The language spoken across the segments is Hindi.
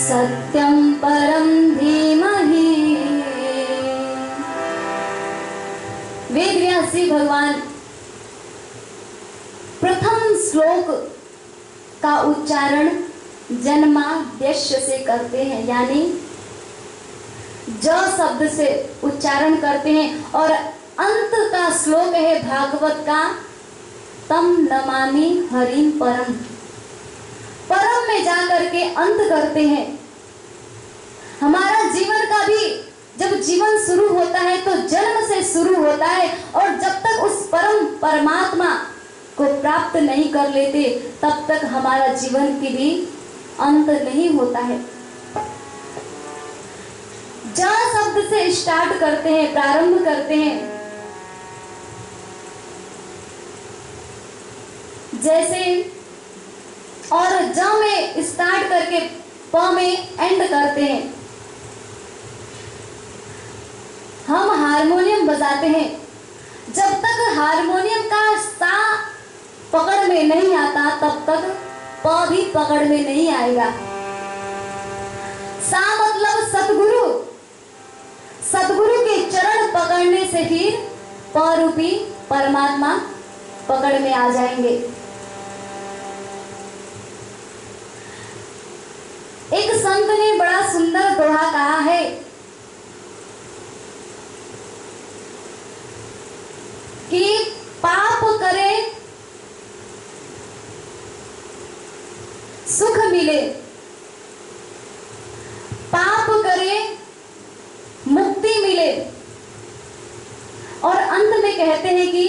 सत्यं परं धीमहि। वेद व्यास जी भगवान प्रथम श्लोक का उच्चारण जन्माद्यस्य से करते हैं, यानी ज शब्द से उच्चारण करते हैं। और अंत का श्लोक है भागवत का, तम नमामि हरिम परम। परम में जाकर के अंत करते हैं। हमारा जीवन का भी जब जीवन शुरू होता है तो जन्म से शुरू होता है, और जब तक उस परम परमात्मा को प्राप्त नहीं कर लेते तब तक हमारा जीवन की भी अंत नहीं होता है। ज शब्द से स्टार्ट करते हैं, प्रारंभ करते हैं। जैसे और ज में स्टार्ट करके प में एंड करते हैं। हम हारमोनियम बजाते हैं, जब तक हारमोनियम का सा पकड़ में नहीं आता तब तक प भी पकड़ में नहीं आएगा। सा मतलब सतगुरु, सतगुरु के चरण पकड़ने से फिर प रूपी परमात्मा पकड़ में आ जाएंगे। एक संत ने बड़ा सुंदर दोहा कहा है कि पाप करे सुख मिले, पाप करे मुक्ति मिले, और अंत में कहते हैं कि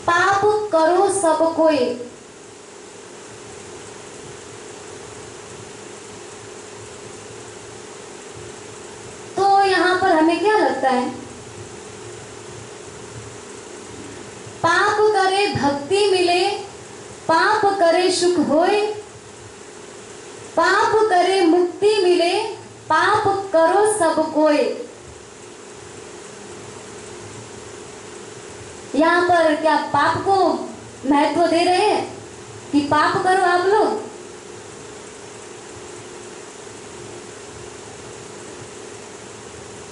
पाप करो सब कोई। तो यहां पर हमें क्या लगता है? पाप करे भक्ति मिले, पाप करे सुख होए, पाप करे मुक्ति मिले, पाप करो सब कोई। यहाँ पर क्या पाप को महत्व दे रहे हैं कि पाप करो आप लोग?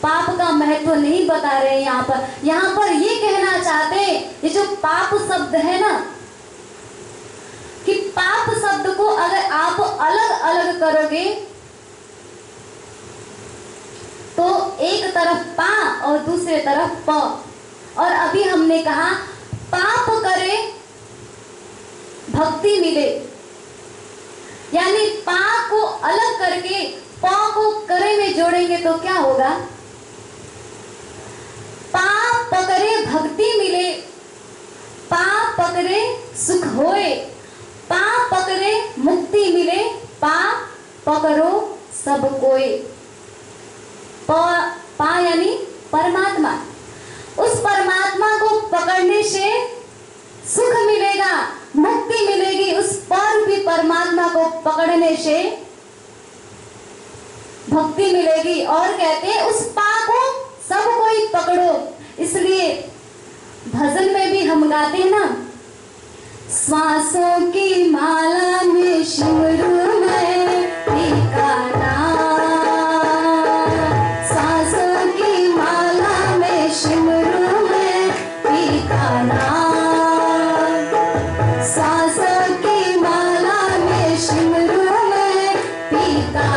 पाप का महत्व नहीं बता रहे हैं यहाँ पर। यहाँ पर ये कहना चाहते हैं, ये जो पाप शब्द है ना, कि पाप शब्द को अगर आप अलग अलग करोगे तो एक तरफ पा और दूसरे तरफ प। और अभी हमने कहा पाप करे भक्ति मिले, यानी पा को अलग करके प को करे में जोड़ेंगे तो क्या होगा? पा पकड़े भक्ति मिले, पा पकड़े सुख होए, पा पकड़े मुक्ति मिले, पा पकड़ो सब कोई। पा यानी परमात्मा, उस परमात्मा को पकड़ने से सुख मिलेगा, मुक्ति मिलेगी। उस पर भी परमात्मा को पकड़ने से भक्ति मिलेगी। और कहते हैं उस पा को सब कोई पकड़ो। इसलिए भजन में भी हम गाते हैं ना, श्वासों की माला में शिवरू में टीका सांसों की माला में शिवरू में टीका सांसों की माला में शिवरू में टीका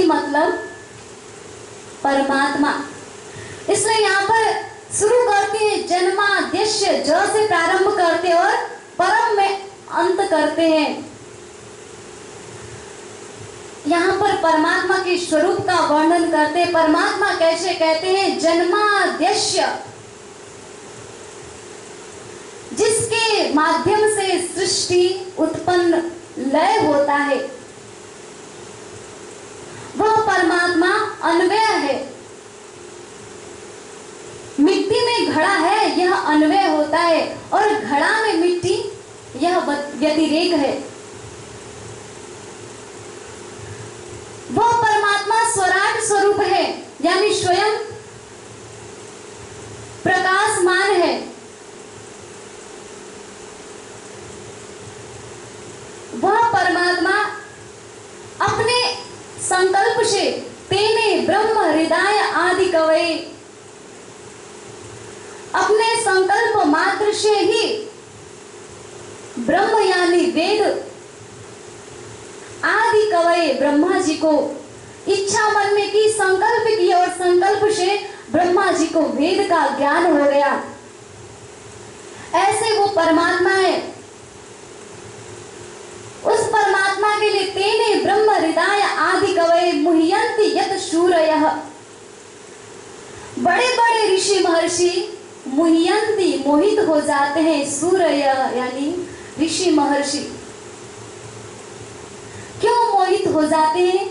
मतलब परमात्मा। इसलिए यहाँ पर शुरू करते हैं जन्माद्यस्य, ज से प्रारंभ करते और परम में अंत करते हैं। यहाँ पर परमात्मा के स्वरूप का वर्णन करते हैं। परमात्मा कैसे कहते हैं? जन्माद्यस्य, जिसके माध्यम से सृष्टि उत्पन्न लय होता है, वह परमात्मा अन्वय है। मिट्टी में घड़ा है, यह अन्वय होता है, और घड़ा में मिट्टी यह व्यतिरेक है। वह परमात्मा स्वराट स्वरूप है, यानी स्वयं प्रकाशमान है। वह परमात्मा अपने संकल्प से तेने ब्रह्म हृदय आदि कवये, अपने संकल्प मात्र से ही ब्रह्म यानी वेद आदि कवये ब्रह्मा जी को इच्छा मन में की, संकल्प की, और संकल्प से ब्रह्मा जी को वेद का ज्ञान हो गया। ऐसे वो परमात्मा है। उस परमात्मा के लिए तेने ब्रह्म हृदय आदि कवये मुह्यन्ति यत शूरयः, बड़े बड़े ऋषि महर्षि मुह्यन्ति मोहित हो जाते हैं, सूरय यानी ऋषि महर्षि। क्यों मोहित हो जाते हैं?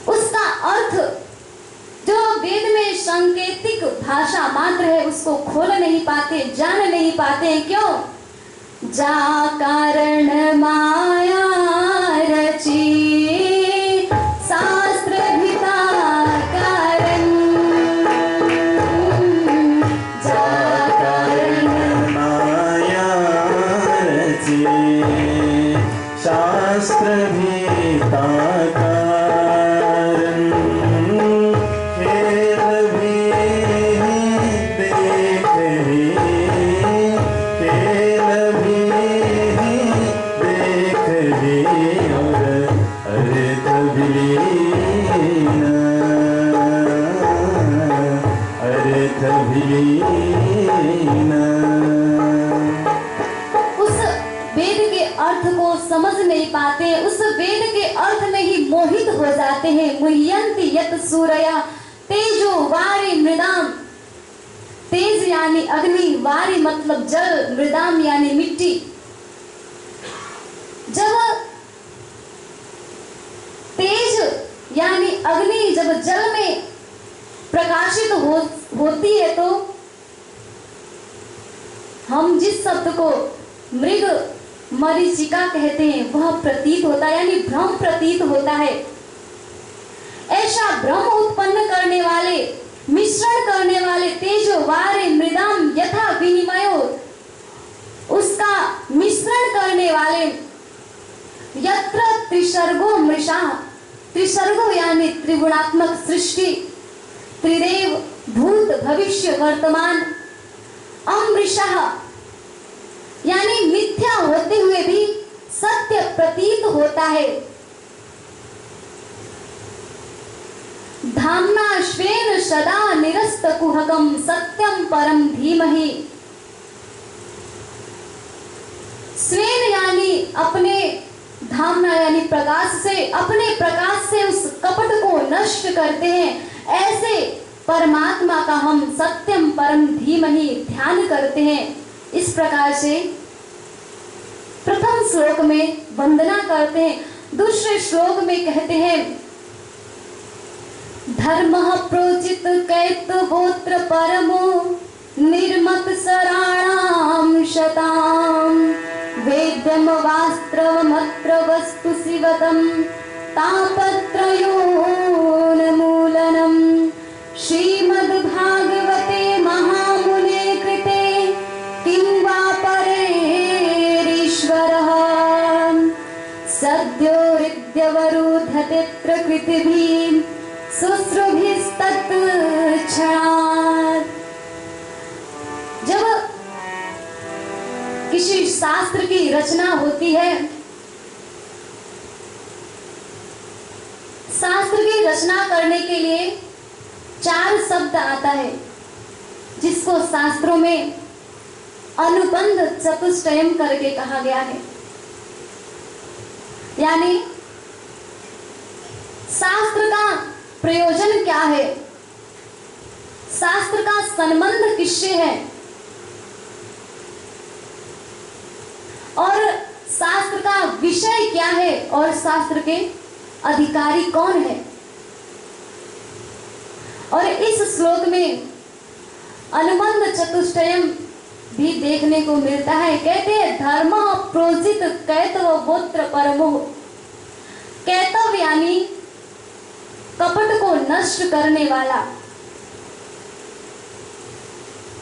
उसका अर्थ जो वेद में सांकेतिक भाषा मात्र है उसको खोल नहीं पाते, जान नहीं पाते। क्यों? जा कारण माया रची शास्त्र भिता कारण, जा कारण माया रची शास्त्र भिता कारण, खेल भी देख ही, खेल भी देख ही, और अर्थ विलीन, अर्थ विलीन। उस वेद के अर्थ को समझ नहीं पाते, उस वेद के अर्थ में ही मोहित हो जाते हैं। मुह्यन्ति यत सूरया, तेजो वारी मृदाम, तेज यानी अग्नि, वारी मतलब जल, मृदाम यानी मिट्टी। जब तेज यानी अग्नि जब जल में प्रकाशित होती है तो हम जिस शब्द को मृग मरीचिका कहते हैं वह प्रतीत होता है, यानी भ्रम प्रतीत होता है। ऐसा भ्रम उत्पन्न करने वाले, मिश्रण करने वाले तेजो वारे मृदाम यथा विनिमयो, उसका मिश्रण करने वाले यत्र त्रिसर्गो मृषा, त्रिसर्गो यानी त्रिगुणात्मक सृष्टि, त्रिदेव भूत भविष्य वर्तमान, अमृषः यानी मिथ्या होते हुए भी सत्य प्रतीत होता है। धाम्ना श्वेन सदा निरस्त कुहकम सत्यम परम धीमहि, स्वेन यानी अपने, धाम्ना यानी प्रकाश से, अपने प्रकाश से उस कपट को नष्ट करते हैं। ऐसे परमात्मा का हम सत्यम परम धीमहि ध्यान करते हैं। इस प्रकार से प्रथम श्लोक में वंदना करते हैं, दूसरे श्लोक में कहते हैं धर्मः प्रोचित कैतवोत्र परमो निर्मत सराणाम शताम, वेद्यम वास्त्रवमत्र वस्तु शिवतम तापत्रयोन्मूलनम, श्रीमद्भागवते महामुने कृते किं वा परेरीश्वरः, सद्यो हृद्यवरुध्यतेऽत्र कृतिभिः शुश्रूभिस्तत्क्षणात्। जब किसी शास्त्र की रचना होती है, शास्त्र की रचना करने के लिए 4 शब्द आता है, जिसको शास्त्रों में अनुबंध चतुष्टयम करके कहा गया है। यानी शास्त्र का प्रयोजन क्या है, शास्त्र का संबंध किससे है, और शास्त्र का विषय क्या है और शास्त्र के अधिकारी कौन है। और इस श्लोक में अनुबंध चतुष्टयम भी देखने को मिलता है। कहते हैं धर्म प्रोजित कैतव गोत्र परमो। कैतव यानी कपट को नष्ट करने वाला।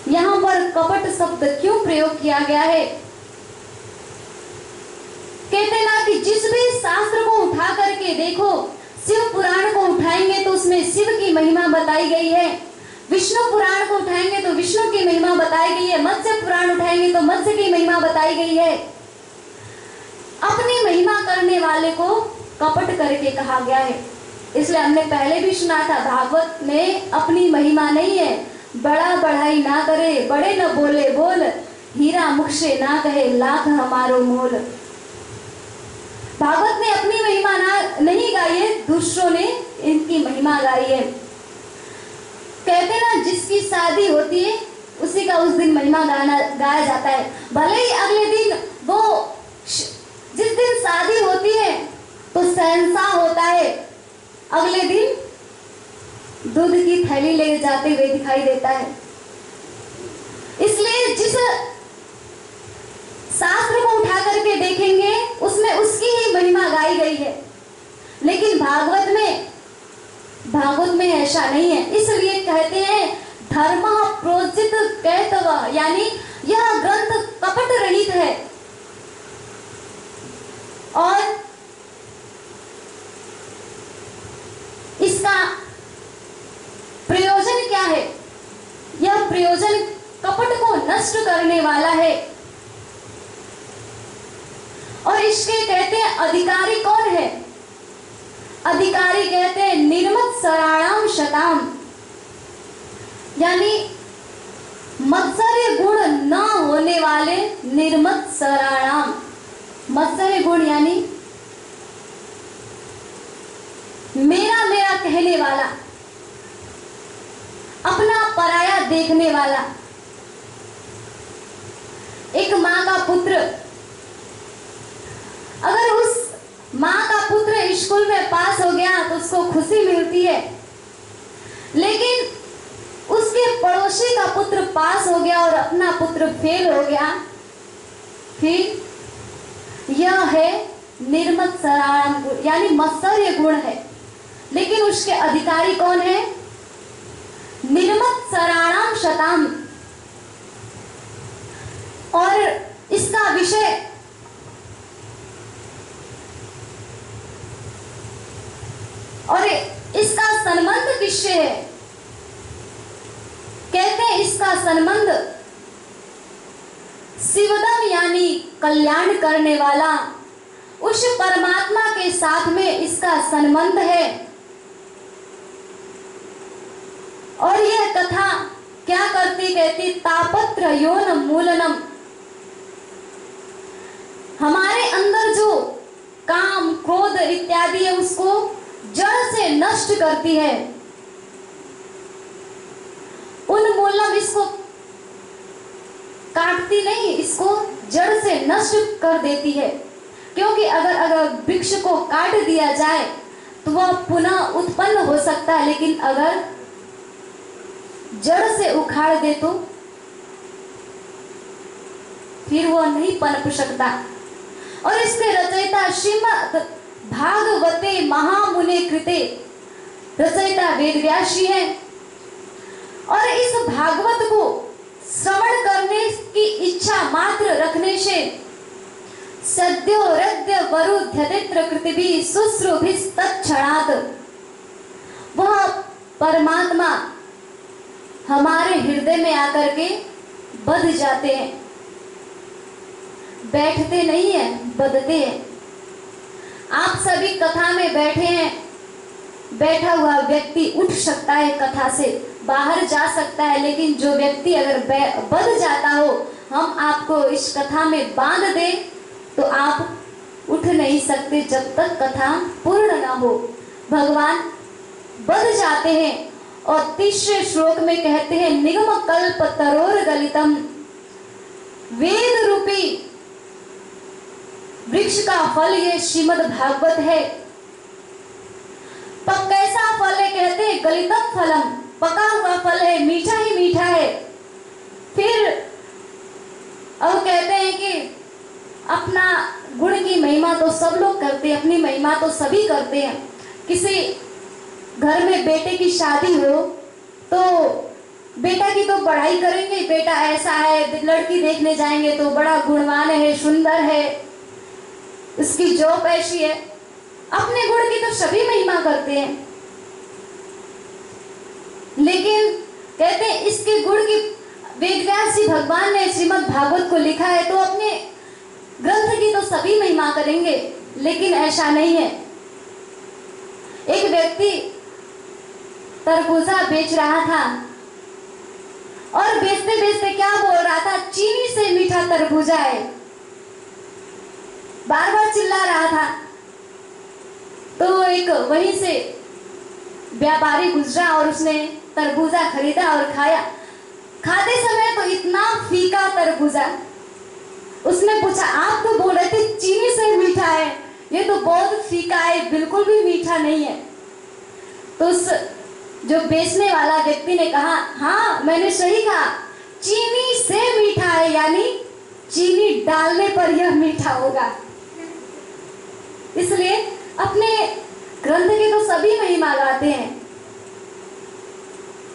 यहां पर कपट शब्द क्यों प्रयोग किया गया है? कहते ना कि जिस भी शास्त्र को उठा करके देखो, शिव पुराण को उठाएंगे तो उसमें शिव की महिमा बताई गई है, विष्णु पुराण को उठाएंगे तो विष्णु की महिमा बताई गई है, मत्स्य पुराण उठाएंगे तो मत्स्य की महिमा बताई गई है। अपनी महिमा करने वाले को कपट करके कहा गया है। इसलिए हमने पहले भी सुना था, भागवत में अपनी महिमा नहीं है। बड़ा बढ़ाई ना करे, बड़े न बोले बोल, हीरा मुख से ना कहे लाख हमारो मोल। भागवत ने अपनी महिमा नहीं गाई है, दूसरों ने इनकी महिमा गाई है। कहते ना जिसकी शादी होती है उसी का उस दिन महिमा गाया जाता है। भले ही अगले दिन वो जिस दिन शादी होती है तो शहंशाह होता है, अगले दिन दूध की थैली ले जाते हुए दिखाई देता है। इसलिए जिस शास्त्र को उठा करके देखेंगे उसमें उसकी ही महिमा गाई गई है। लेकिन भागवत में ऐसा नहीं है। इसलिए कहते हैं धर्म प्रोजित कैतव, यानी यह ग्रंथ कपट रहित है। और इसका प्रयोजन क्या है? यह प्रयोजन कपट को नष्ट करने वाला है। और इसके कहते हैं अधिकारी कौन है? अधिकारी कहते हैं निर्मत सराणाम शताम, यानी मत्सर्य गुण न होने वाले निर्मत सराणाम। मत्सर्य गुण यानी मेरा मेरा कहने वाला, अपना पराया देखने वाला। एक माँ का पुत्र, अगर उस माँ का पुत्र स्कूल में पास हो गया तो उसको खुशी मिलती है, लेकिन उसके पड़ोसी का पुत्र पास हो गया और अपना पुत्र फेल हो गया, फिर यह है निर्मत सराणाम गुण, यानी मत्सर्य गुण है। लेकिन उसके अधिकारी कौन है? निर्मत सराणाम शताम। और इसका विषय और इसका संबंध किससे है? कहते हैं इसका संबंध शिवदम यानी कल्याण करने वाला उस परमात्मा के साथ में इसका संबंध है। और यह कथा क्या करती? कहती तापत्र योन मूलनम, हमारे अंदर जो काम क्रोध इत्यादि है उसको जड़ से नष्ट करती है। उन्मूलनम, इसको काटती नहीं, इसको जड़ से नष्ट कर देती है। क्योंकि अगर वृक्ष को काट दिया जाए तो वह पुनः उत्पन्न हो सकता है, लेकिन अगर जड़ से उखाड़ दे तो फिर वह नहीं पनप सकता। और इसके रचयिता श्रीमद् भागवते महामुने कृते, रचयिता वेदव्यास जी हैं। और इस भागवत को श्रवण करने की इच्छा मात्र रखने से सद्यो हृदय वरुध्यतित्र कृतिभि शुश्रूभिस्तत्क्षणात्, वह परमात्मा हमारे हृदय में आकर के बध जाते हैं। बैठते नहीं है, बधते हैं। आप सभी कथा में बैठे हैं, बैठा हुआ व्यक्ति उठ सकता है, कथा से बाहर जा सकता है, लेकिन जो व्यक्ति अगर बध जाता हो, हम आपको इस कथा में बांध दे तो आप उठ नहीं सकते जब तक कथा पूर्ण ना हो। भगवान बध जाते हैं। और तीसरे श्लोक में कहते हैं निगम कल्प तरोर गलितम, वेद रूपी वृक्ष का फल ये श्रीमद् भागवत है। कैसा फल है? कहते हैं गलितम फलम, पका हुआ फल है, मीठा ही मीठा है। फिर अब कहते हैं कि अपना गुण की महिमा तो सब लोग करते हैं, अपनी महिमा तो सभी करते हैं। किसी घर में बेटे की शादी हो तो बेटा की तो बड़ाई करेंगे, बेटा ऐसा है, लड़की देखने जाएंगे तो बड़ा गुणवान है, सुंदर है, इसकी जॉब ऐसी है। अपने गुण की तो सभी महिमा करते हैं, लेकिन कहते हैं इसके गुण की वेदव्यास जी भगवान ने श्रीमद् भागवत को लिखा है तो अपने ग्रंथ की तो सभी महिमा करेंगे, लेकिन ऐसा नहीं है। एक व्यक्ति तरबूजा बेच रहा था और बेचते बेचते क्या बोल रहा था, चीनी से मीठा तरबूजा है, बार बार चिल्ला रहा था। तो एक वहीं से व्यापारी गुजरा और उसने तरबूजा खरीदा और खाया। खाते समय तो इतना फीका तरबूजा, उसने पूछा आप तो बोल रहे थे चीनी से मीठा है, ये तो बहुत फीका है, बिल्कुल भी मीठा नहीं है। तो उस जो बेचने वाला व्यक्ति ने कहा, हाँ मैंने सही कहा, चीनी से मीठा है, यानी चीनी डालने पर यह मीठा होगा। इसलिए अपने ग्रंथ की तो सभी महिमा गाते हैं,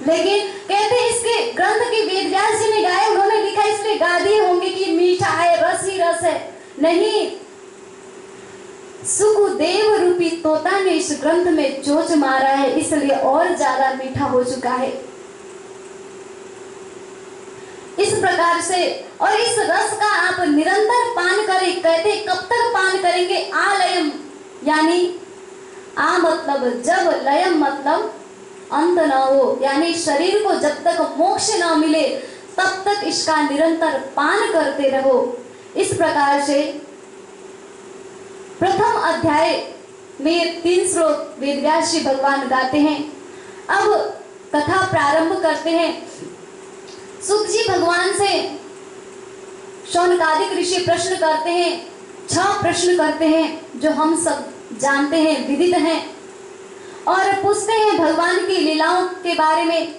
लेकिन कहते हैं इसके ग्रंथ की वेदव्यास जी ने गाए, उन्होंने लिखा इसलिए गा दिए होंगे कि मीठा है, रस ही रस है। नहीं, सुखदेव रूपी तोता ने इस ग्रंथ में चोच मारा है, इसलिए और ज्यादा मीठा हो चुका है। इस प्रकार से, और इस रस का आप निरंतर पान करें। कहते कब तक पान करेंगे? आलयम, यानी आ मतलब जब, लयम मतलब अंत न हो, यानी शरीर को जब तक मोक्ष न मिले तब तक इसका निरंतर पान करते रहो। इस प्रकार से प्रथम अध्याय में 3 श्लोक वेदव्यास जी भगवान गाते हैं। अब कथा प्रारंभ करते हैं। सुत जी भगवान से शौनकादिक ऋषि प्रश्न करते हैं, 6 प्रश्न करते हैं जो हम सब जानते हैं, विदित हैं, और पूछते हैं भगवान की लीलाओं के बारे में।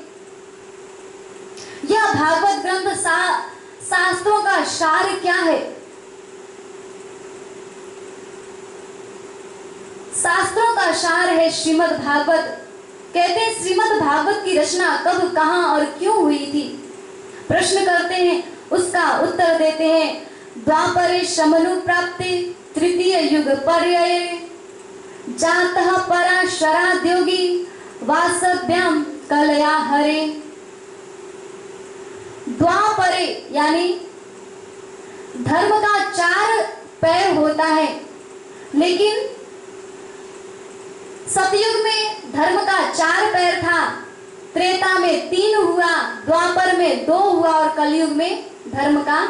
यह भागवत ग्रंथ शास्त्रों का सार क्या है? शास्त्रों का सार है श्रीमद् भागवत। कहते हैं श्रीमद् भागवत की रचना कब, कहां और क्यों हुई थी? प्रश्न करते हैं, उसका उत्तर देते हैं, द्वापरे शमनु प्राप्ते तृतीय युग पर्याये जातः पराशराद्योगी वासव्याम कलया हरे। द्वापरे यानी धर्म का 4 पैर होता है, लेकिन सतयुग में धर्म का 4 पैर था, त्रेता में 3 हुआ, द्वापर में 2 हुआ और कलयुग में धर्म का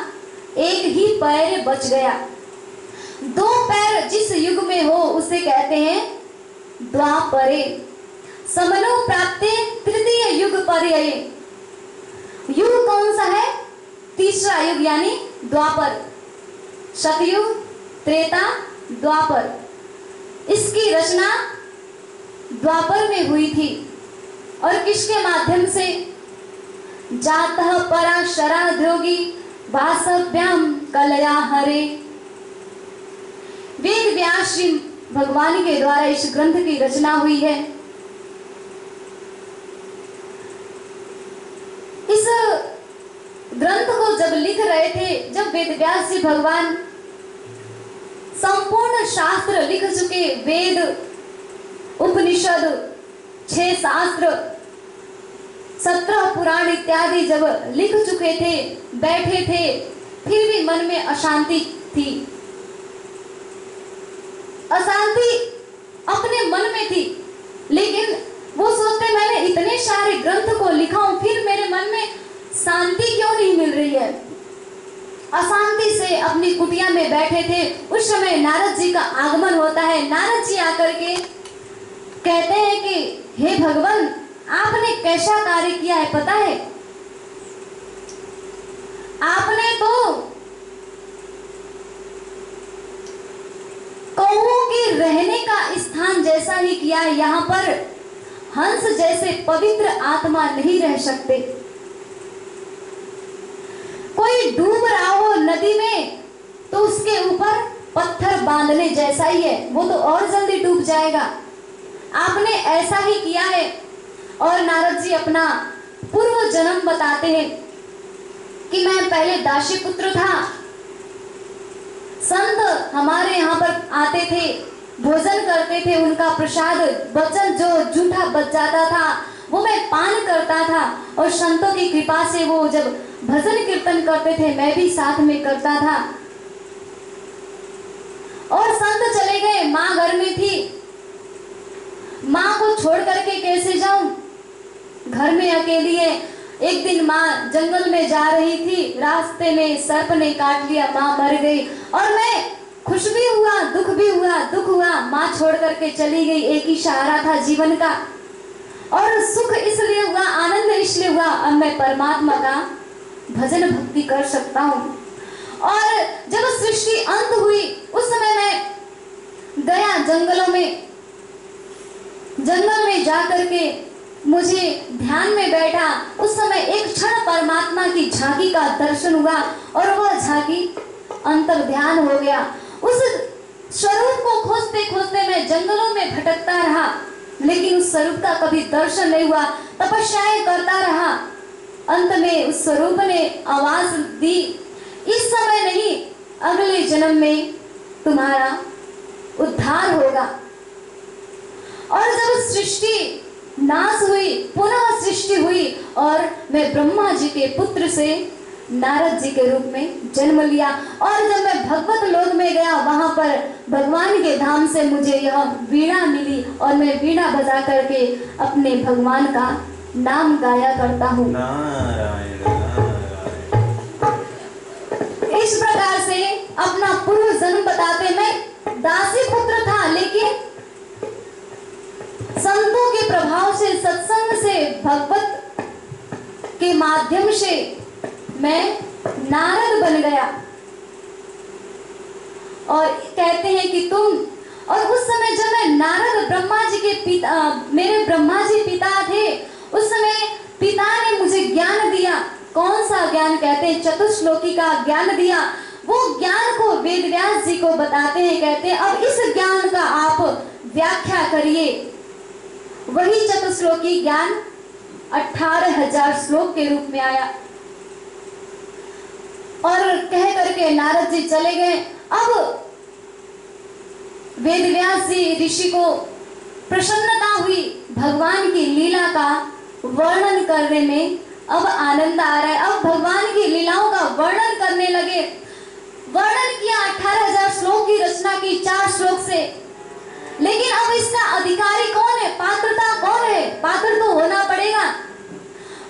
1 ही पैर बच गया। 2 पैर जिस युग में हो उसे कहते हैं द्वापरे। समनो प्राप्ते तृतीय युग पर्याये। युग कौन सा है? तीसरा युग यानी द्वापर। सतयुग, त्रेता, द्वापर। इसकी रचना द्वापर में हुई थी और किसके माध्यम से? जातः पराशराद्योगी वासव्याम कलया हरे। वेद व्यास जी भगवान के द्वारा इस ग्रंथ की रचना हुई है। इस ग्रंथ को जब लिख रहे थे, जब वेद व्यास जी भगवान संपूर्ण शास्त्र लिख चुके, वेद, उपनिषद, 6 शास्त्र, 17 पुराण इत्यादि जब लिख चुके थे, बैठे थे, फिर भी मन में अशांति थी। अशांति अपने मन में थी, लेकिन वो सोचते मैंने इतने सारे ग्रंथ को लिखा हूं, फिर मेरे मन में शांति क्यों नहीं मिल रही है? अशांति से अपनी कुटिया में बैठे थे। उस समय नारद जी का आगमन होता है। नारद जी आकर के कहते हैं कि हे भगवान, आपने कैसा कार्य किया है पता है? आपने तो का स्थान जैसा ही किया है। यहाँ पर हंस जैसे पवित्र आत्मा नहीं रह सकते। कोई डूब रहा हो नदी में तो उसके ऊपर पत्थर बांधने जैसा ही है, वो तो और जल्दी डूब जाएगा। आपने ऐसा ही किया है। और नारद जी अपना पूर्व जन्म बताते हैं कि मैं पहले दासी पुत्र था। संत हमारे यहाँ पर आते थे, भोजन करते थे, उनका प्रसाद वचन जो जूठा बच जाता था वो मैं पान करता था। और संतों की कृपा से वो जब भजन कीर्तन करते थे मैं भी साथ में करता था। और संत चले गए, माँ घर में थी। माँ को छोड़ करके कैसे जाऊं, घर में अकेली है। एक दिन माँ जंगल में जा रही थी, रास्ते में सर्प ने काट लिया, माँ मर गई। और मैं खुश भी हुआ, दुख भी हुआ। दुख हुआ, माँ छोड़ करके चली गई, एक ही सहारा था जीवन का। और सुख इसलिए हुआ, आनंद इसलिए हुआ, अब मैं परमात्मा का भजन भक्ति कर सकता हूँ। और जब सृष्टि अंत हुई उस समय मैं गया जंगलों में, जंगल में जाकर के मुझे ध्यान में बैठा। उस समय एक क्षण परमात्मा की झांकी का दर्शन हुआ और वह झांकी अंतर ध्यान हो गया। उस स्वरूप को खोजते खोजते मैं जंगलों में भटकता रहा, लेकिन उस स्वरूप का कभी दर्शन नहीं हुआ। तपस्याएं करता रहा, अंत में उस स्वरूप ने आवाज दी, इस समय नहीं, अगले जन्म में तुम्हारा उद्धार होगा। और जब सृष्टि नाश हुई, पुनः सृष्टि हुई और मैं ब्रह्मा जी के पुत्र से नारद जी के रूप में जन्म लिया। और जब मैं भगवत लोक में गया, वहां पर भगवान के धाम से मुझे यह वीणा मिली और मैं वीणा बजा करके अपने भगवान का नाम गाया करता हूँ। इस प्रकार से अपना पूर्व जन्म बताते, मैं दासी पुत्र था, लेकिन संतों के प्रभाव से, सत्संग से, भगवत के माध्यम से मैं नारद बन गया। और कहते हैं कि तुम, और उस समय जब मैं नारद ब्रह्मा जी के पिता, मेरे ब्रह्मा जी पिता थे, उस समय पिता ने मुझे ज्ञान दिया। कौन सा ज्ञान? कहते हैं चतुश्लोकी का ज्ञान दिया। वो ज्ञान को वेदव्यास जी को बताते हैं, कहते हैं अब इस ज्ञान का आप व्याख्या करिए। वही चतुश्लोकी ज्ञान 18,000 श्लोक के रूप में आया। और कह करके नारद जी चले गए। अब वेदव्यास जी ऋषि को प्रसन्नता हुई, भगवान की लीला का वर्णन करने में अब आनंद आ रहा है। अब भगवान की लीलाओं का वर्णन करने लगे। वर्णन किया, 18,000 श्लोक की रचना की 4 श्लोक से। लेकिन अब इसका अधिकारी कौन है, पात्रता कौन है? पात्र तो होना पड़ेगा।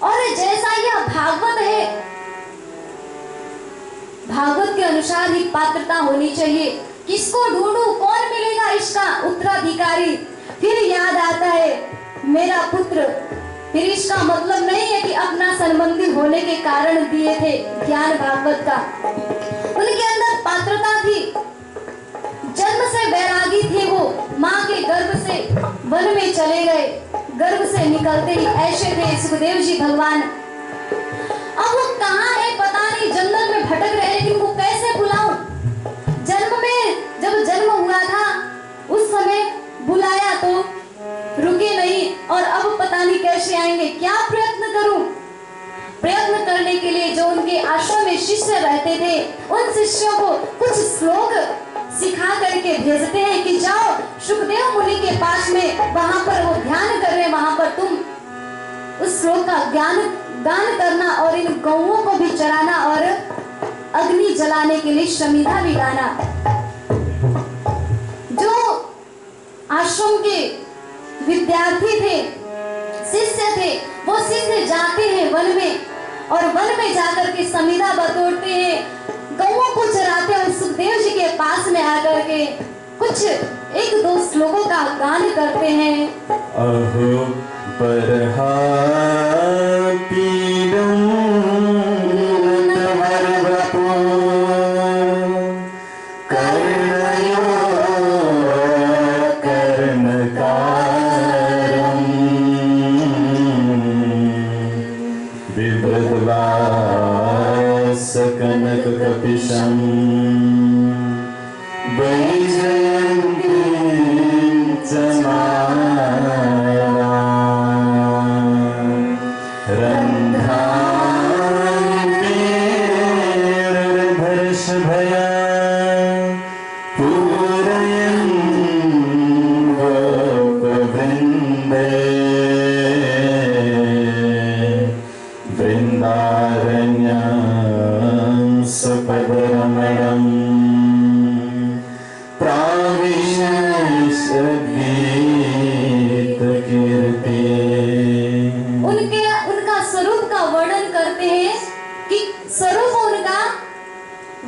और जैसा यह भागवत है, भागवत के अनुसार ही पात्रता होनी चाहिए। किसको ढूंढूं, कौन मिलेगा इसका उत्तराधिकारी? फिर याद आता है मेरा पुत्र। फिर इसका मतलब नहीं है कि अपना संबंधी होने के कारण दिए थे ज्ञान भागवत का। उनके अंदर पात्रता थी, जन्म से बैरागी थे। वो माँ के गर्भ से वन में चले गए, गर्भ से निकलते ही ऐसे थे सुखदेव जी भगवान। अब वो कहाँ है पता नहीं, जंगल में भटक रहे, लेकिन वो कैसे बुलाऊं? जन्म में जब जन्म हुआ था उस समय बुलाया तो रुके नहीं, और अब पता नहीं कैसे आएंगे। क्या प्रयत्न करूं? प्रयत्न करने के लिए जो उनके आश्रम में शिष्य रहते थे, उन शिष्यों को कुछ श्लोक सिखा करके भेजते हैं कि जाओ सुखदेव मुनि के पास में, वहां पर वो ध्यान कर रहे हैं, वहां पर तुम उस श्लोक का गान करना और इन गौओं को भी चराना और अग्नि जलाने के लिए शमीधा भी गाना। जो आश्रम के विद्यार्थी थे, शिष्य थे, वो शिष्य जाते हैं वन में और वन में जाकर के समीधा बटोरते हैं, गौओं को चराते हैं और सुखदेव जी के पास में आकर के कुछ 1-2 श्लोकों का गान करते हैं। अहो परहा पीडम कर्णयो वैजयन्ती समाला रन्ध्रानिर्भर्षभया पूरयन् गोपवृन्दे वृन्दारण्यं सपदरमणम् उनका स्वरूप का वर्णन करते हैं कि स्वरूप उनका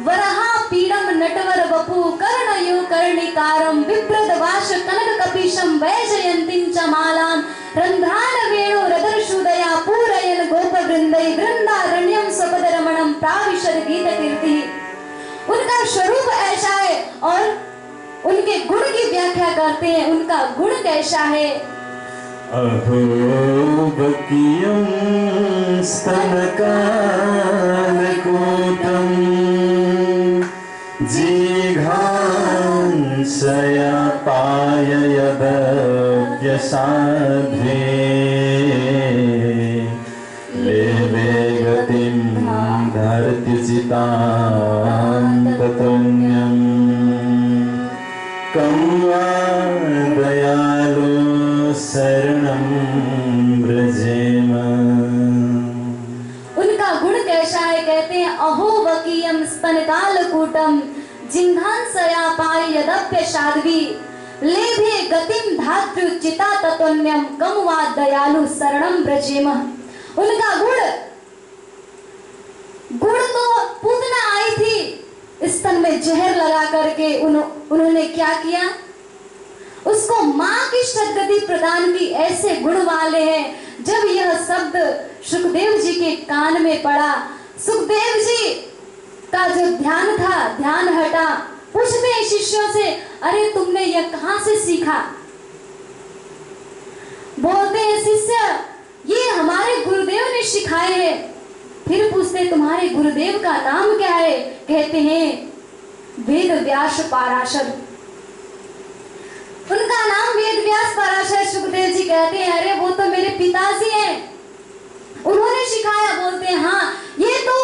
वरहा पीडम नटवर वपु कर्णयो कर्णिकारम विप्रद वाश कनक कपिशम वैजयंतीं च मालां रंध्रान वेणु रदर्शुदया पूरयन गोपवृंदै वृंदारण्यम स्वपदरमणम प्राविशद गीत कीर्ति। उनका स्वरूप ऐसा है और उनके गुण की व्याख्या करते हैं। उनका गुण कैसा है? अहो बकियं स्तनकालकूटं जिघांसया पाययदव्यसाध्वे लेवे गतिं धर्त्युचितां ततोऽन्यम् कं वा दयालो शरणं व्रजेम। उनका गुण कैसा है? कहते हैं अहो वकीयम स्तनकालकूटम जिह्वांसया पाययदप्यसाध्वी लेभे गतिं धात्र्युचिता ततोऽन्यं कं वा दयालु शरणं व्रजेम। उनका गुण तो पूतना आई थी स्तन में जहर लगा करके उन्होंने क्या किया? उसको मां की सद्गति प्रदान की। ऐसे गुण वाले हैं। जब यह शब्द सुखदेव जी के कान में पड़ा, सुखदेव जी का जो ध्यान था, ध्यान हटा। पूछते हैं शिष्यों से, अरे तुमने यह कहां से सीखा? बोलते हैं शिष्य ये हमारे गुरुदेव ने सिखाए हैं। फिर पूछते तुम्हारे गुरुदेव का नाम क्या है? कहते हैं वेद व्यास पाराशर। उनका नाम वेद व्यास पाराशर। सुखदेव जी कहते हैं अरे वो तो मेरे पिताजी हैं, उन्होंने सिखाया। बोलते हैं हाँ ये तो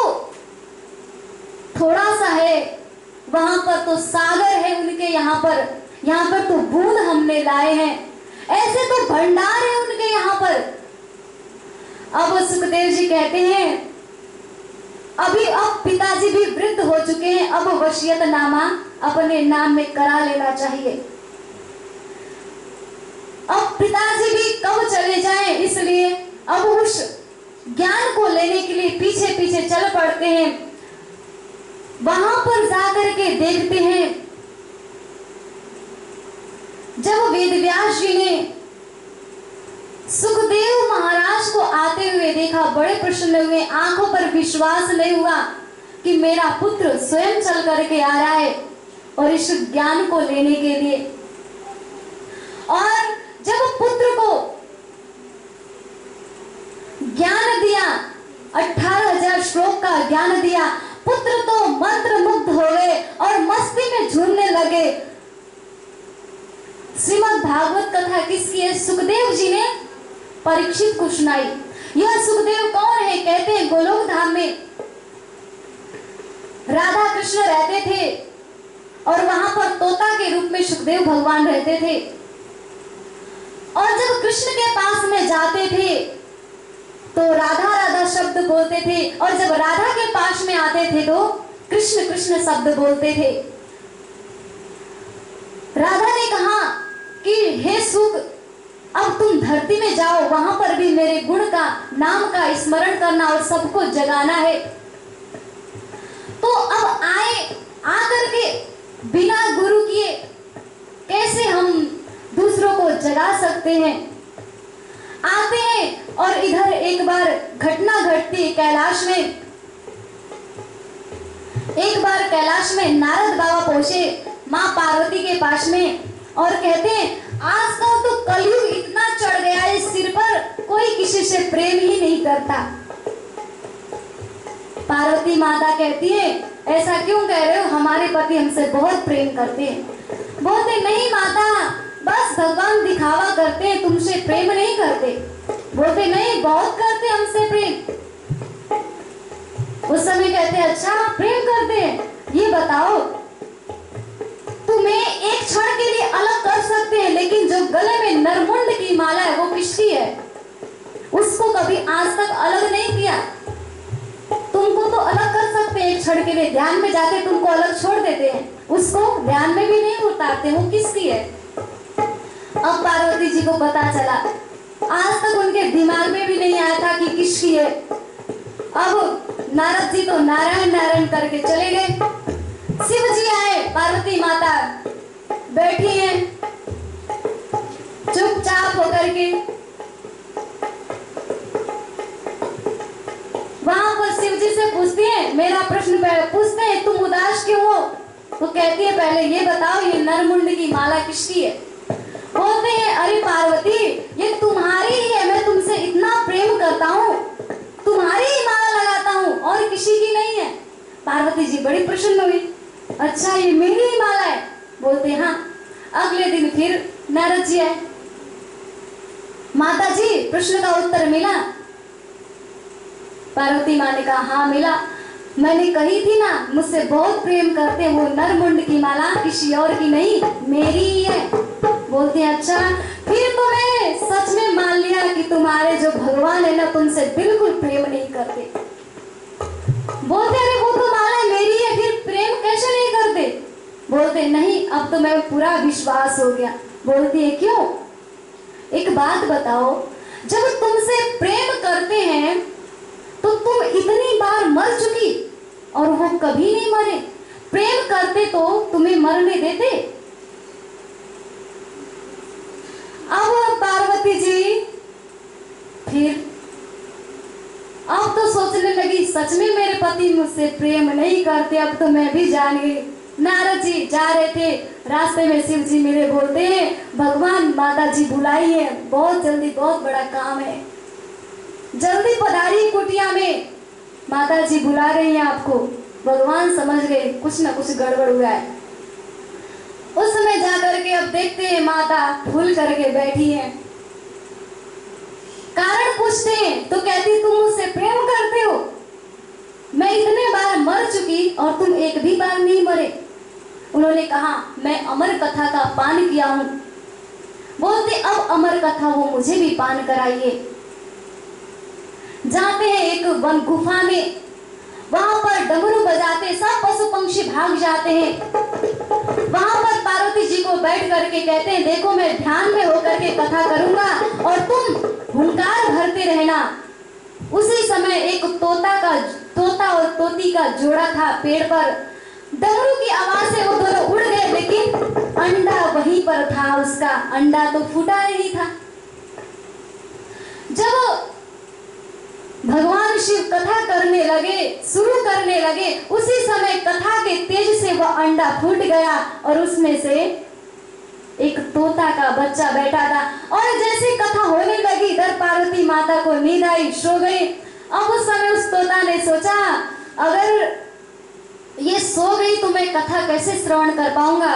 थोड़ा सा है, वहां पर तो सागर है उनके, यहाँ पर तो बूंद हमने लाए हैं। ऐसे तो भंडार है उनके यहाँ पर। अब सुखदेव जी कहते हैं अब पिताजी भी वृद्ध हो चुके हैं, अब वसीयतनामा अपने नाम में करा लेना चाहिए। अब पिताजी भी कब चले जाएं, इसलिए अब उस ज्ञान को लेने के लिए पीछे पीछे चल पड़ते हैं। वहां पर जाकर के देखते हैं जब वेदव्यास जी ने सुखदेव महाराज को आते हुए देखा, बड़े प्रसन्न हुए। आंखों पर विश्वास नहीं हुआ कि मेरा पुत्र स्वयं चल करके आ रहा है और इस ज्ञान को लेने के लिए। और जब पुत्र को ज्ञान दिया, 18,000 श्लोक का ज्ञान दिया, पुत्र तो मंत्र मुग्ध हो गए और मस्ती में झूमने लगे। श्रीमद् भागवत कथा किसकी है? सुखदेव जी ने परीक्षित को सुनाई। यह सुखदेव कौन है? कहते हैं गोलोक धाम में राधा कृष्ण रहते थे और वहां पर तोता के रूप में सुखदेव भगवान रहते थे। और जब कृष्ण के पास में जाते थे तो राधा राधा शब्द बोलते थे, और जब राधा के पास में आते थे तो कृष्ण कृष्ण शब्द बोलते थे। राधा ने कहा कि हे सुख, अब तुम धरती में जाओ, वहां पर भी मेरे गुण का, नाम का स्मरण करना और सबको जगाना है। तो अब आकर के बिना गुरु किए कैसे हम दूसरों को जगा सकते हैं? आते हैं और इधर एक बार घटना घटती है कैलाश में। एक बार कैलाश में नारद बाबा पहुंचे माँ पार्वती के पास में और कहते हैं आजकल तो कलयुग इतना चढ़ गया है सिर पर, कोई किसी से प्रेम ही नहीं करता। पार्वती माता कहती है ऐसा क्यों कह रहे हो, हमारे पति हमसे बहुत प्रेम करते हैं। बोलते नहीं माता, बस भगवान दिखावा करते हैं, तुमसे प्रेम नहीं करते। बोलते नहीं, बहुत करते हमसे प्रेम। उस समय कहते हैं अच्छा प्रेम करते हैं, ये बताओ तुम्हें एक क्षण के लिए अलग कर सकते हैं, लेकिन जो गले में नरमुंड की माला है वो किसकी है? उसको कभी आज तक अलग नहीं किया। तुमको तो अलग कर सकते हैं एक क्षण के लिए, ध्यान में जाके तुमको अलग छोड़ देते हैं, उसको ध्यान में भी नहीं उतारते, वो किसकी है? अब पार्वती जी को पता चला, आज तक उनके दिमाग में भी नहीं आया था कि किसकी है। अब नारद जी तो नारायण नारायण करके चले गए। शिव जी आए, पार्वती माता बैठी हैं चुपचाप होकर के। वहां पर शिव जी से पूछती है, मेरा प्रश्न पूछते हैं तुम उदास क्यों हो? तो कहती है पहले ये बताओ ये नरमुंड की माला किसकी है? बोलते हैं अरे पार्वती ये तुम्हारी ही है, मैं तुमसे इतना प्रेम करता हूँ, तुम्हारी ही माला लगाता हूँ और किसी की नहीं है। पार्वती जी बड़ी प्रसन्न हुई, अच्छा ये मेरी ही माला है? बोलते हाँ। अगले दिन फिर नारद जी आए, माता जी प्रश्न का उत्तर मिला? पार्वती माँ ने कहा हाँ मिला, मैंने कही थी ना मुझसे बहुत प्रेम करते, वो नरमुंड की माला किसी और की नहीं मेरी ही है। बोलते हैं अच्छा, फिर तो मैंने सच में मान लिया कि तुम्हारे जो भगवान है ना तुमसे बिल्कुल प्रेम नहीं करते। बोलते अरे वो तो माला मेरी है, फिर प्रेम कैसे नहीं करते? बोलते नहीं, अब तो मैं पूरा विश्वास हो गया। बोलती है क्यों? एक बात बताओ, जब तुमसे प्रेम करते हैं तो तुम इतनी बार मर चुकी और वो कभी नहीं मरे, प्रेम करते तो तुम्हें मरने देते? अब पार्वती जी फिर अब तो सोचने लगी सच में मेरे पति मुझसे प्रेम नहीं करते, अब तो मैं भी जान गई। नारद जी जा रहे थे, रास्ते में शिव जी मेरे बोलते हैं भगवान माता जी बुलाई है, बहुत जल्दी बहुत बड़ा काम है, जल्दी पधारी कुटिया में, माता जी बुला रही हैं आपको। भगवान समझ गए कुछ ना कुछ गड़बड़ हुआ है। उस समय जाकर के अब देखते हैं माता भूल करके बैठी है, कारण पूछते हैं तो कहती तुम मुझसे प्रेम करते हो, मैं इतने बार मर चुकी और तुम एक भी बार नहीं मरे। उन्होंने कहा मैं अमर कथा का पान किया हूं। बोलते अब अमर कथा वो मुझे भी पान कराइए। जाते हैं एक वन गुफा में, वहां पर डमरू बजाते सब पशु पंक्षी भाग जाते हैं। वहां पर पार्वती जी को बैठ करके कहते हैं देखो मैं ध्यान में होकर के कथा करूंगा और तुम हुंकार भरते रहना। उसी समय एक तोता और तोती का जोड़ा था पेड़ पर, डमरू की आवाज से वो दोनों उड़ गए, लेकिन अंडा वहीं पर था, उसका अंडा तो फूटा नहीं था। जब भगवान शिव कथा करने लगे, शुरू करने लगे, उसी समय कथा के तेज से वह अंडा फूट गया और उसमें से एक तोता का बच्चा बैठा था। और जैसे कथा होने लगी इधर पार्वती माता को नींद आई, सो गई। अब उस समय उस तोता ने सोचा अगर ये सो गई तो मैं कथा कैसे श्रवण कर पाऊंगा।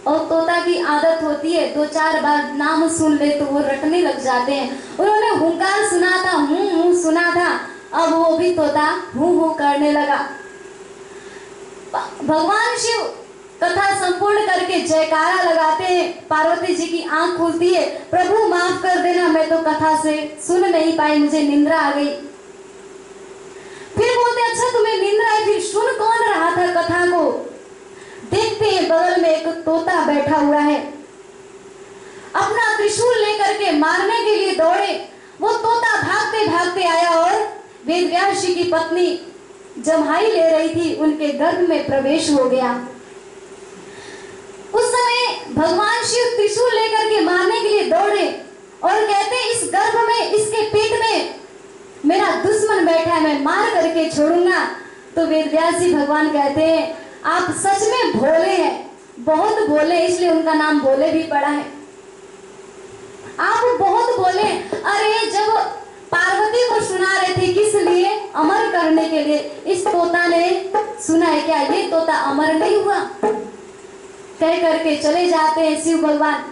और तोता की आदत होती है दो चार बार नाम सुन ले तो वो रटने लग जाते हैं। उन्होंने हुंकार सुना था, हूं सुना था, अब वो भी तोता हूं करने लगा। भगवान शिव कथा संपूर्ण करके जयकारा लगाते हैं। पार्वती जी की आंख खुलती है, प्रभु माफ कर देना मैं तो कथा से सुन नहीं पाई, मुझे निंद्रा आ गई। फिर बोलते अच्छा तुम्हें निंद्रा आई, फिर सुन कौन रहा था कथा को? देखते हैं बगल में एक तोता बैठा हुआ है, अपना त्रिशूल लेकर के मारने के लिए दौड़े। वो तोता भागते भागते आया और वेदव्यास जी की पत्नी जम्हाई ले रही थी, उनके गर्भ में प्रवेश हो गया। उस समय भगवान शिव त्रिशूल लेकर के मारने के लिए दौड़े और कहते इस गर्भ में, इसके पेट में मेरा दुश्मन बैठा है, मैं मार करके छोड़ूंगा। तो वेदव्यास जी भगवान कहते हैं आप सच में भोले हैं, बहुत भोले, इसलिए उनका नाम भोले भी पड़ा है। आप बहुत भोले। अरे जब पार्वती को सुना रहे थे, किस लिए? अमर करने के लिए। इस तोता ने सुना है क्या ये तोता अमर नहीं हुआ? कह करके चले जाते हैं शिव भगवान।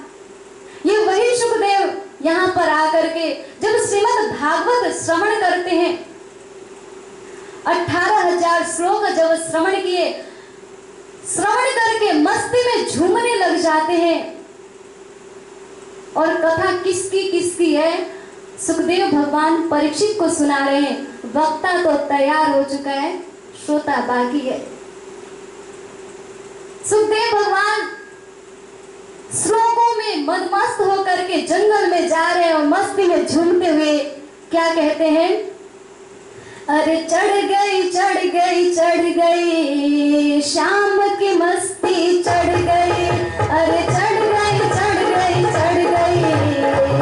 ये वही सुखदेव यहाँ पर आकर के जब श्रीमद् भागवत श्रवण करते हैं, 18,000 श्लोक जब श्रवण किए, श्रवण करके मस्ती में झूमने लग जाते हैं। और कथा किसकी है? सुखदेव भगवान परीक्षित को सुना रहे हैं। वक्ता तो तैयार हो चुका है, श्रोता बाकी है। सुखदेव भगवान श्लोकों में मदमस्त होकर के जंगल में जा रहे हैं और मस्ती में झूमते हुए क्या कहते हैं? अरे चढ़ गई शाम की मस्ती चढ़ गई। अरे चढ़ गई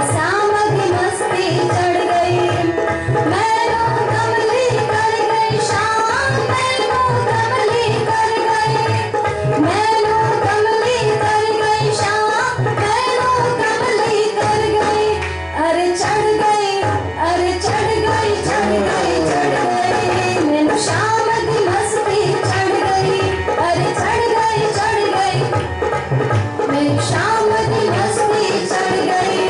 शाम की मस्ती चढ़ गई। मैनू कमली कर गई शाम, मैनू कमली कर गई। मैनू कमली कर गई शाम, मैनू कमली कर गई। अरे चढ़ गई मैनू शाम की मस्ती चढ़ गई। अरे चढ़ गई मैनू शाम की मस्ती चढ़ गई।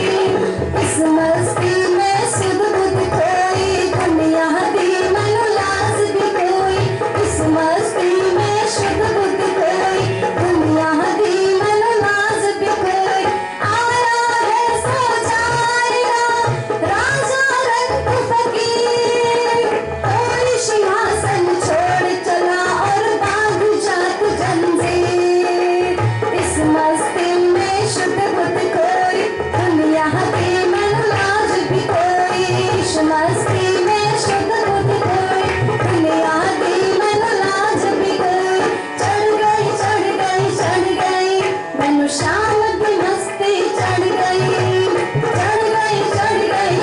इस मस्ती में सुध बुध खोई, दुनिया दी मैनू लाज भी कोई। इस मस्ती में सुध बुध खोई, दुनिया दी मैनू लाज भी कोई। आया है सो जाएगा राजा रंग फकीर, कोई सिंहासन छोड़ चला और बांध जात जंजीर। इस मस्ती में शुद्ध बुद्ध कोई, दुनिया की मैनू लाज भी कोई। इस मस्ती में शुद्ध बुद्ध कोई, दुनिया की मैनू लाज भी कोई। चढ़ गई मैनू शाम की मस्ती चढ़ गई।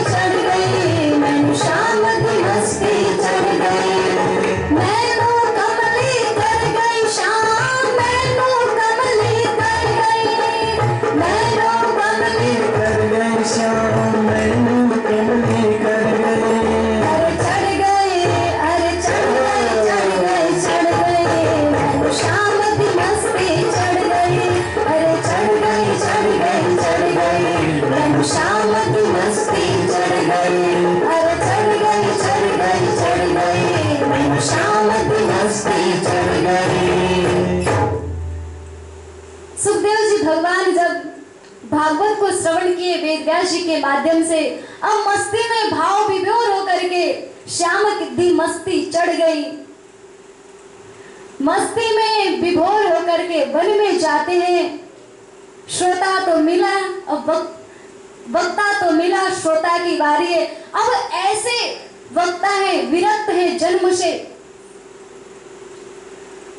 चढ़ गई मैनू शाम की मस्ती चढ़ गई। मैनू कमली कर गई शाम, मैनू कमली कर गई। मैनू कमली कर गई श्याम, मैनू कमली कर गई। अरे चढ़ गई मैनू शाम की मस्ती चढ़ गई। अरे चढ़ गई मैनू शाम की मस्ती चढ़ गई। अरे चढ़ गई मैनू शाम की मस्ती चढ़ गई। सुखदेव जी भगवान जब भागवत को श्रवण किए वेद व्यास जी के माध्यम से, अब मस्ती में भाव विभोर होकर के श्याम की मस्ती चढ़ गई। मस्ती में विभोर होकर के वन में जाते हैं। श्रोता तो मिला, अब वक्ता तो मिला, श्रोता की बारी है। अब ऐसे वक्ता है, विरक्त है जन्म से,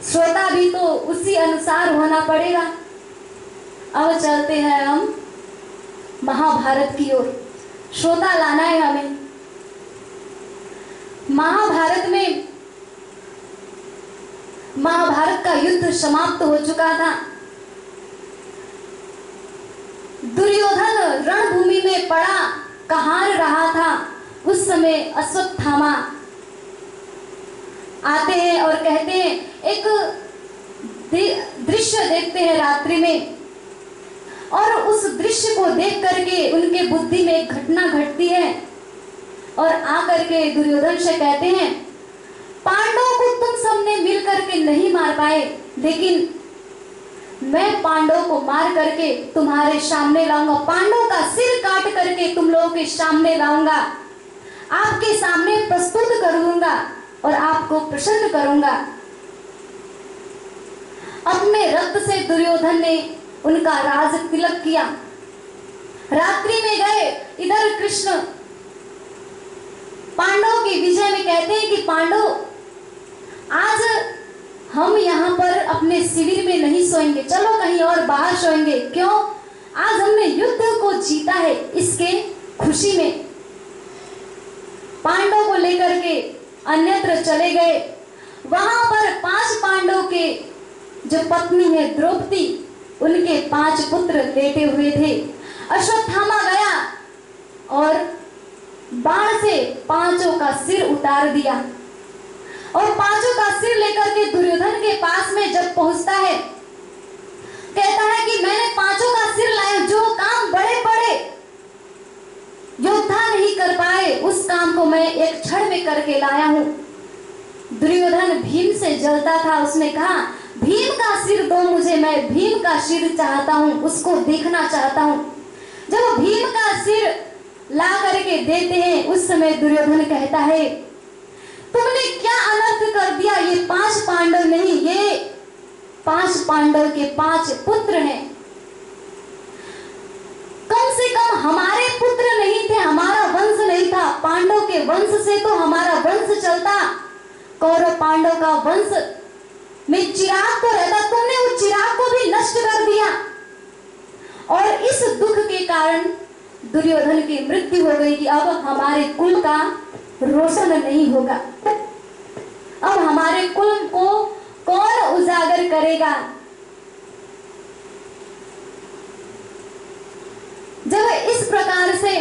श्रोता भी तो उसी अनुसार होना पड़ेगा। अब चलते हैं हम महाभारत की ओर। श्रोता लाना है हमें। महाभारत का युद्ध समाप्त हो चुका था। दुर्योधन रणभूमि में पड़ा कहार रहा था। उस समय अश्वत्थामा आते हैं और कहते हैं, एक दृश्य देखते हैं रात्रि में, और उस दृश्य को देख करके उनके बुद्धि में एक घटना घटती है और आकर के दुर्योधन से कहते हैं, पांडवों को तुम सबने मिल करके नहीं मार पाए, लेकिन मैं पांडवों को मार करके तुम्हारे सामने लाऊंगा। पांडवों का सिर काट करके तुम लोगों के सामने लाऊंगा, आपके सामने प्रस्तुत करूंगा और आपको प्रसन्न करूंगा। अपने रक्त से दुर्योधन ने उनका राज तिलक किया। रात्रि में गए, इधर कृष्ण पांडवों की विजय में कहते हैं कि पांडव, आज हम यहाँ पर अपने शिविर में नहीं सोएंगे, चलो कहीं और बाहर सोएंगे। क्यों? आज हमने युद्ध को जीता है, इसके खुशी में। पांडवों को लेकर के अन्यत्र चले गए। वहां पर 5 पांडवों के जो पत्नी है द्रौपदी, उनके 5 पुत्र लेटे हुए थे। अश्वत्थामा गया और बाण से पांचों का सिर उतार दिया और पांचों का सिर लेकर के दुर्योधन के पास में जब पहुंचता है, कहता है कि मैंने पांचों का सिर लाया, जो काम बड़े बड़े योद्धा नहीं कर पाए उस काम को मैं एक क्षण में करके लाया हूं। दुर्योधन भीम से जलता था, उसने कहा भीम का सिर दो मुझे, मैं भीम का सिर चाहता हूं, उसको देखना चाहता हूं। जब भीम का सिर ला करके देते हैं उस समय दुर्योधन कहता है तुमने क्या अनर्थ कर दिया, ये 5 पांडव नहीं, ये 5 पांडव के 5 पुत्र हैं। कम से कम हमारे पुत्र नहीं थे, हमारा वंश नहीं था, पांडव के वंश से तो हमारा वंश चलता, कौरव पांडव का वंश में चिराग तो रहता, तुमने उस चिराग को भी नष्ट कर दिया। और इस दुख के कारण दुर्योधन की मृत्यु हो गई कि अब हमारे कुल का रोशन नहीं होगा, अब हमारे कुल को कौन उजागर करेगा। जब इस प्रकार से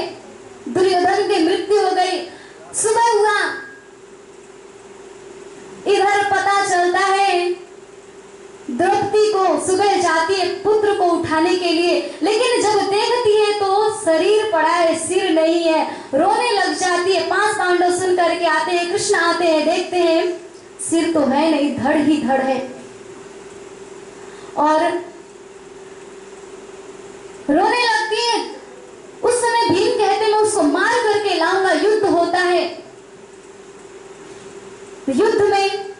दुर्योधन की मृत्यु हो गई, सुबह हुआ, इधर पता चलता है द्रौपदी को सुबह जाती है पुत्र को उठाने के लिए, लेकिन जब देखती है तो शरीर पड़ा है, सिर नहीं है, रोने लग जाती है। 5 पांडव सुन करके आते हैं, कृष्ण आते हैं, देखते हैं सिर तो है नहीं, धड़ ही धड़ है। और रोने लगती है। उस समय भीम कहते मैं उसको मार करके लाऊंगा, युद्ध होता है। युद्ध में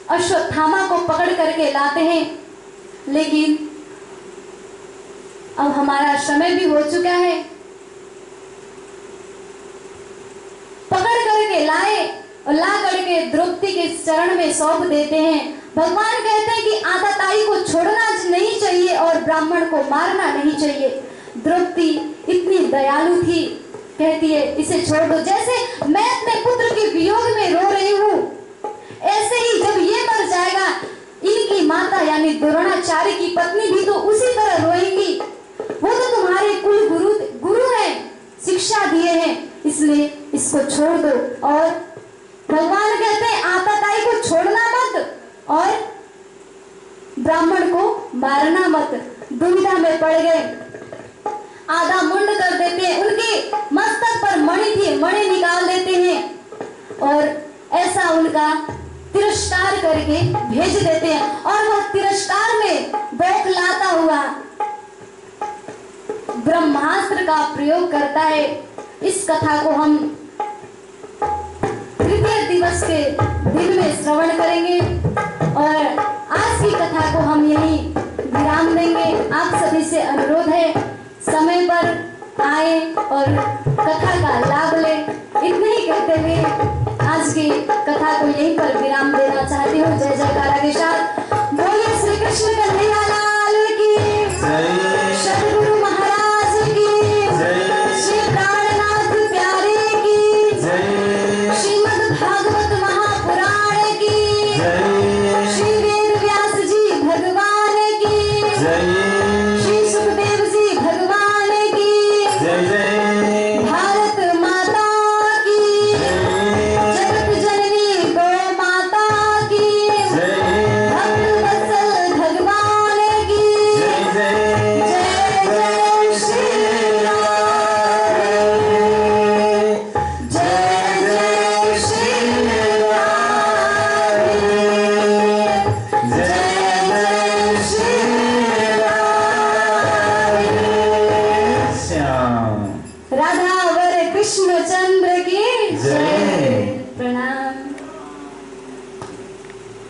अश्वत्थामा को पकड़ करके लाते हैं, लेकिन अब हमारा समय भी हो चुका है। पकड़ करके लाए और ला करके द्रौपदी के चरण में सौंप देते हैं। भगवान कहते हैं कि आतताई को छोड़ना नहीं चाहिए और ब्राह्मण को मारना नहीं चाहिए। द्रौपदी इतनी दयालु थी, कहती है इसे छोड़ दो, जैसे मैं अपने पुत्र के वियोग में रो रही हूँ ऐसे ही जब ये मर जाएगा इनकी माता यानी द्रोणाचार्य की पत्नी भी तो उसी तरह रोएंगी, वो तो तुम्हारे कुल गुरु हैं, शिक्षा दिए हैं, इसलिए इसको छोड़ दो। और भगवान कहते हैं आतताई को छोड़ना मत और ब्राह्मण को मारना मत। दुविधा में पड़ गए, आधा मुंड कर देते हैं, उनके मस्तक पर मणि थी, मणि निकाल देते हैं और ऐसा उनका तिरस्कार करके भेज देते हैं। और वह तिरस्कार में बौखलाता हुआ ब्रह्मास्त्र का प्रयोग करता है। इस कथा को हम तृतीय दिवस के दिन में श्रवण करेंगे और आज की कथा को हम यहीं विराम देंगे। आप सभी से अनुरोध है समय पर आए और कथा का लाभ लें। इतने ही कहते हुए आज की कथा को यहीं पर विराम देना चाहती हूँ। जय जयकारा के साथ बोलिए श्री कृष्ण कन्हैया लाल की जय, सद्गुरु महाराज की जय, श्री प्राणनाथ प्यारे की जय, श्रीमद् भागवत महापुराण की जय, श्री वेद व्यास जी भगवान की जय, श्री सुखदेव जी भगवान की जय जय, भारत माता की जगत जननी गौ माता की जय, भक्त वत्सल भगवान की जय जय, जय जय श्री राम, जय जय श्री राम, जय जय श्री राम। श्याम राधा वर कृष्ण चंद्र